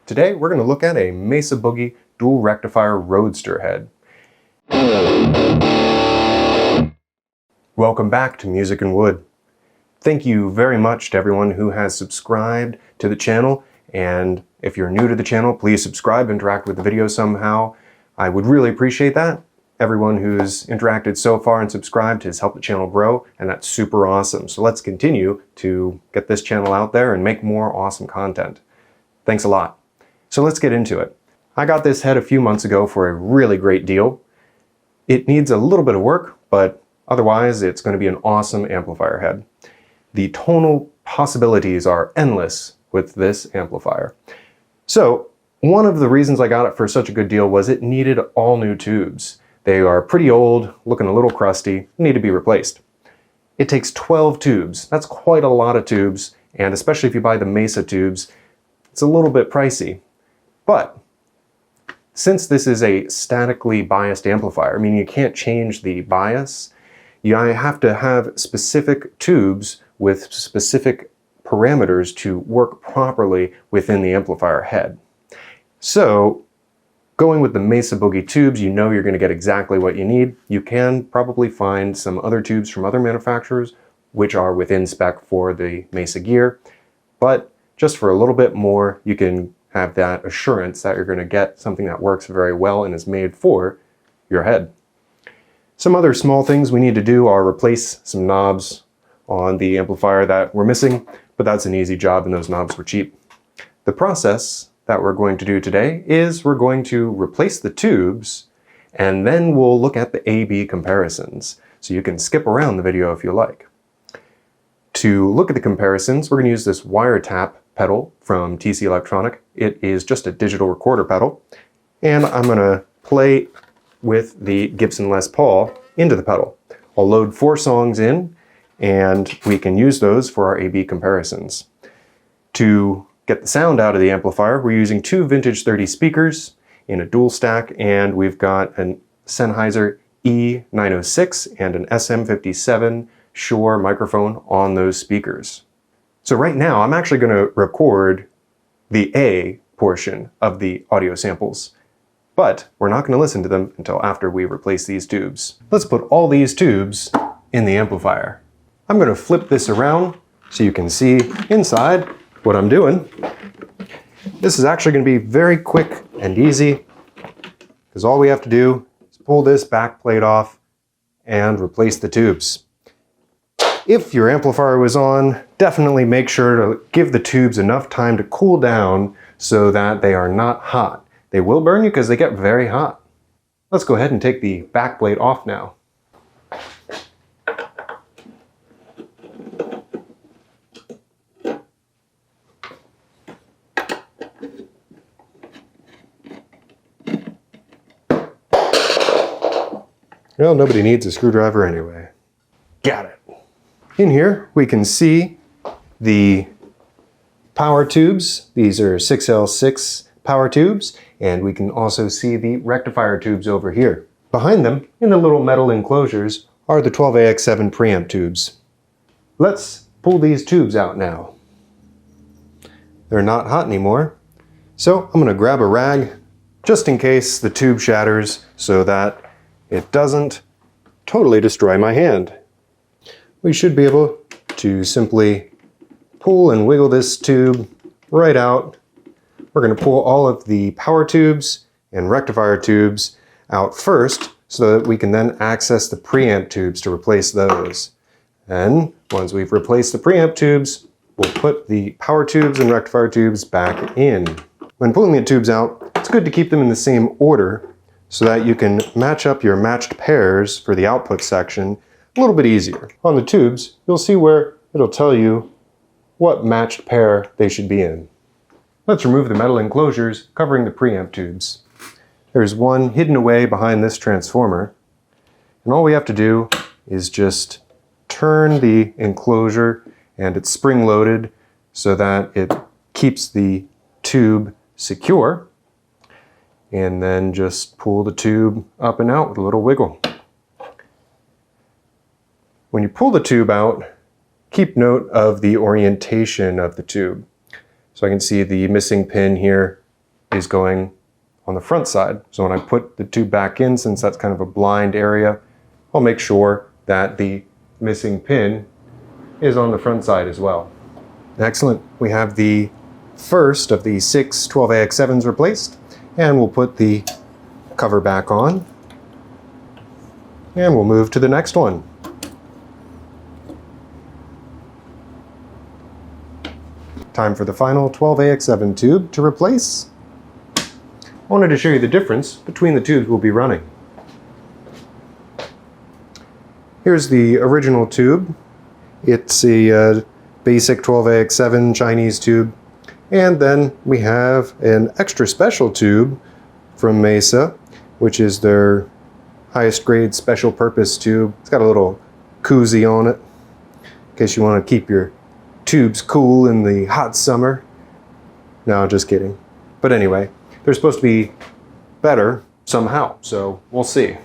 Today we're going to look at a Mesa Boogie dual rectifier Roadster head. Welcome back to Music and Wood. Thank you very much to everyone who has subscribed to the channel, and if you're new to the channel, please subscribe, interact with the video somehow. I would really appreciate that. Everyone who's interacted so far and subscribed has helped the channel grow, and that's super awesome. So let's continue to get this channel out there and make more awesome content. Thanks a lot. So let's get into it. I got this head a few months ago for a really great deal. It needs a little bit of work, but otherwise it's going to be an awesome amplifier head. The tonal possibilities are endless with this amplifier. So one of the reasons I got it for such a good deal was it needed all new tubes. They are pretty old, looking a little crusty, need to be replaced. It takes 12 tubes. That's quite a lot of tubes, and especially if you buy the Mesa tubes, it's a little bit pricey. But since this is a statically biased amplifier, meaning you can't change the bias, you have to have specific tubes with specific parameters to work properly within the amplifier head. So going with the Mesa Boogie tubes, you know you're going to get exactly what you need. You can probably find some other tubes from other manufacturers which are within spec for the Mesa gear, but just for a little bit more, you can have that assurance that you're going to get something that works very well and is made for your head. Some other small things we need to do are replace some knobs on the amplifier that were missing, but that's an easy job and those knobs were cheap. The process that we're going to do today is we're going to replace the tubes, and then we'll look at the A-B comparisons. So you can skip around the video if you like. To look at the comparisons, we're going to use this wiretap pedal from TC Electronic. It is just a digital recorder pedal, and I'm going to play with the Gibson Les Paul into the pedal. I'll load 4 songs in, and we can use those for our A-B comparisons. To get the sound out of the amplifier, we're using 2 vintage 30 speakers in a dual stack, and we've got an Sennheiser E906 and an SM57 Shure microphone on those speakers. So right now I'm actually going to record the A portion of the audio samples, but we're not going to listen to them until after we replace these tubes. Let's put all these tubes in the amplifier. I'm going to flip this around so you can see inside what I'm doing. This is actually going to be very quick and easy because all we have to do is pull this back plate off and replace the tubes. If your amplifier was on, definitely make sure to give the tubes enough time to cool down so that they are not hot. They will burn you because they get very hot. Let's go ahead and take the back plate off now. Well, nobody needs a screwdriver anyway. Got it. In here, we can see the power tubes. These are 6L6 power tubes, and we can also see the rectifier tubes over here. Behind them, in the little metal enclosures, are the 12AX7 preamp tubes. Let's pull these tubes out now. They're not hot anymore, so I'm going to grab a rag just in case the tube shatters so that it doesn't totally destroy my hand. We should be able to simply pull and wiggle this tube right out. We're going to pull all of the power tubes and rectifier tubes out first so that we can then access the preamp tubes to replace those. And once we've replaced the preamp tubes, we'll put the power tubes and rectifier tubes back in. When pulling the tubes out, it's good to keep them in the same order so that you can match up your matched pairs for the output section a little bit easier. On the tubes, you'll see where it'll tell you what matched pair they should be in. Let's remove the metal enclosures covering the preamp tubes. There's one hidden away behind this transformer, and all we have to do is just turn the enclosure, and it's spring-loaded so that it keeps the tube secure, and then just pull the tube up and out with a little wiggle. When you pull the tube out, keep note of the orientation of the tube. So I can see the missing pin here is going on the front side. So when I put the tube back in, since that's kind of a blind area, I'll make sure that the missing pin is on the front side as well. Excellent. We have the first of the 6 12AX7s replaced, and we'll put the cover back on, and we'll move to the next one. Time for the final 12AX7 tube to replace. I wanted to show you the difference between the tubes we'll be running. Here's the original tube. It's a basic 12AX7 Chinese tube. And then we have an extra special tube from Mesa, which is their highest grade special purpose tube. It's got a little koozie on it, in case you want to keep your tubes cool in the hot summer. No, just kidding. But anyway, they're supposed to be better somehow, so we'll see.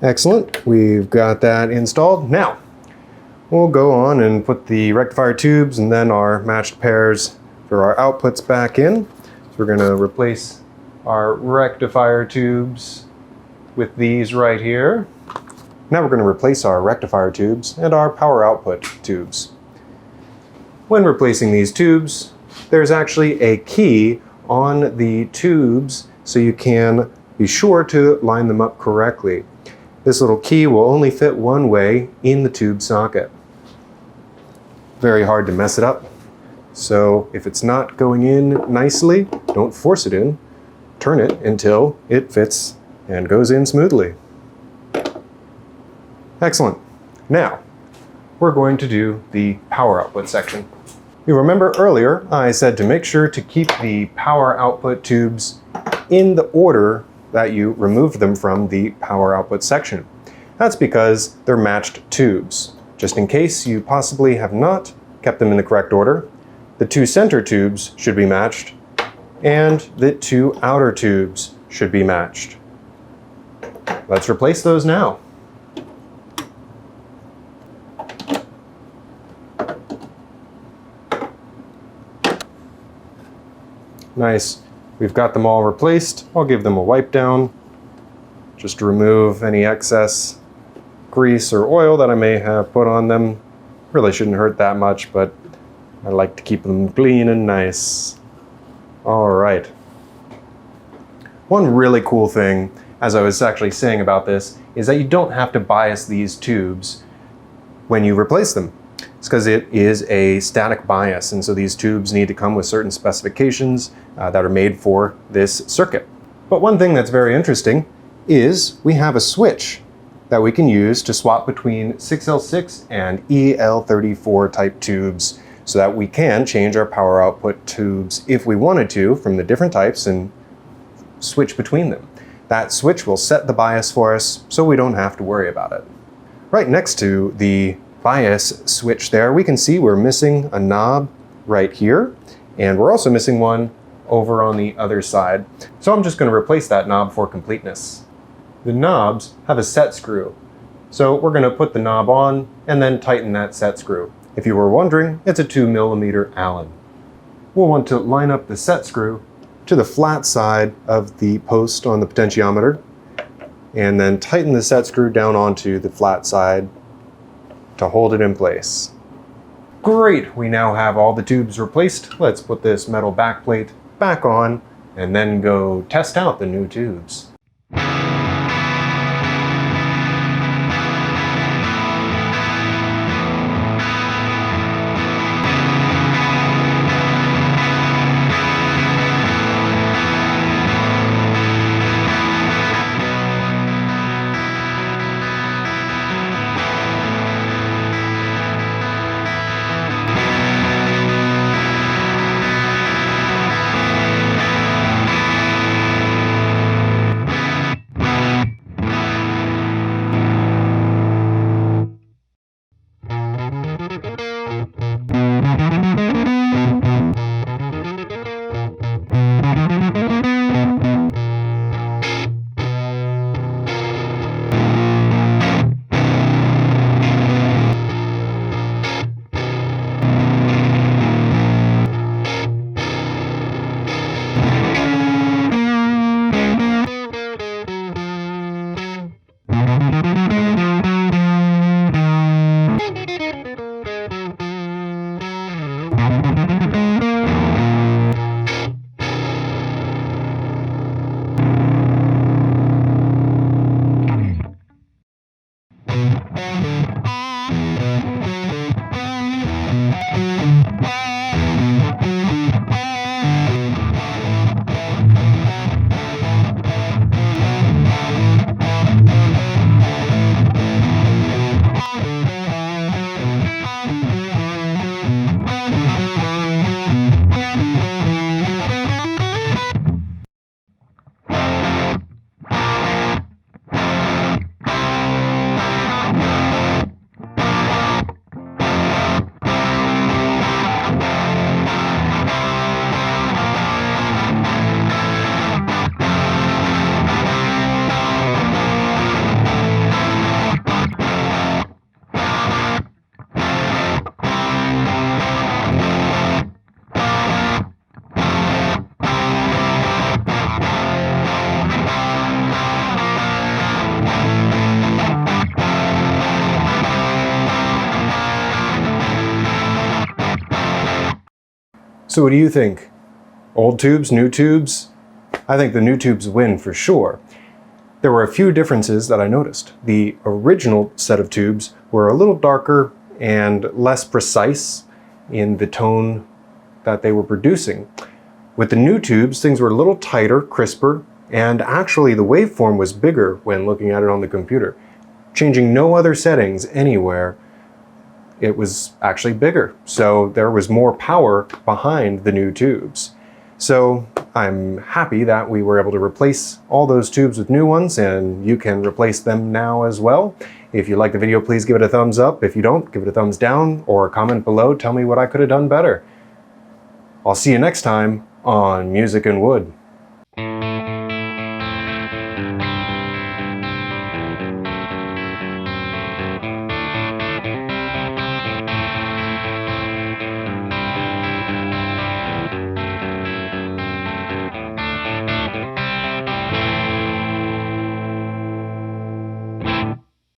Excellent, we've got that installed. Now, we'll go on and put the rectifier tubes and then our matched pairs for our outputs back in. So we're going to replace our rectifier tubes with these right here. Now we're going to replace our rectifier tubes and our power output tubes. When replacing these tubes, there's actually a key on the tubes so you can be sure to line them up correctly. This little key will only fit one way in the tube socket. Very hard to mess it up. So if it's not going in nicely, don't force it in. Turn it until it fits and goes in smoothly. Excellent. Now, we're going to do the power output section. You remember earlier I said to make sure to keep the power output tubes in the order that you removed them from the power output section. That's because they're matched tubes. Just in case you possibly have not kept them in the correct order, the 2 center tubes should be matched and the 2 outer tubes should be matched. Let's replace those now. Nice. We've got them all replaced. I'll give them a wipe down just to remove any excess grease or oil that I may have put on them. Really shouldn't hurt that much, but I like to keep them clean and nice. All right. One really cool thing, as I was actually saying about this, is that you don't have to bias these tubes when you replace them. It's because it is a static bias, and so these tubes need to come with certain specifications that are made for this circuit. But one thing that's very interesting is we have a switch that we can use to swap between 6L6 and EL34 type tubes so that we can change our power output tubes if we wanted to from the different types and switch between them. That switch will set the bias for us so we don't have to worry about it. Right next to the bias switch there, we can see we're missing a knob right here, and we're also missing one over on the other side. So I'm just going to replace that knob for completeness. The knobs have a set screw, so we're going to put the knob on and then tighten that set screw. If you were wondering, it's a 2mm Allen. We'll want to line up the set screw to the flat side of the post on the potentiometer and then tighten the set screw down onto the flat side to hold it in place. Great, we now have all the tubes replaced. Let's put this metal backplate back on and then go test out the new tubes. So what do you think? Old tubes, new tubes? I think the new tubes win for sure. There were a few differences that I noticed. The original set of tubes were a little darker and less precise in the tone that they were producing. With the new tubes, things were a little tighter, crisper, and actually the waveform was bigger when looking at it on the computer. Changing no other settings anywhere, it was actually bigger. So there was more power behind the new tubes. So I'm happy that we were able to replace all those tubes with new ones, and you can replace them now as well. If you like the video, please give it a thumbs up. If you don't, give it a thumbs down or comment below. Tell me what I could have done better. I'll see you next time on Music and Wood.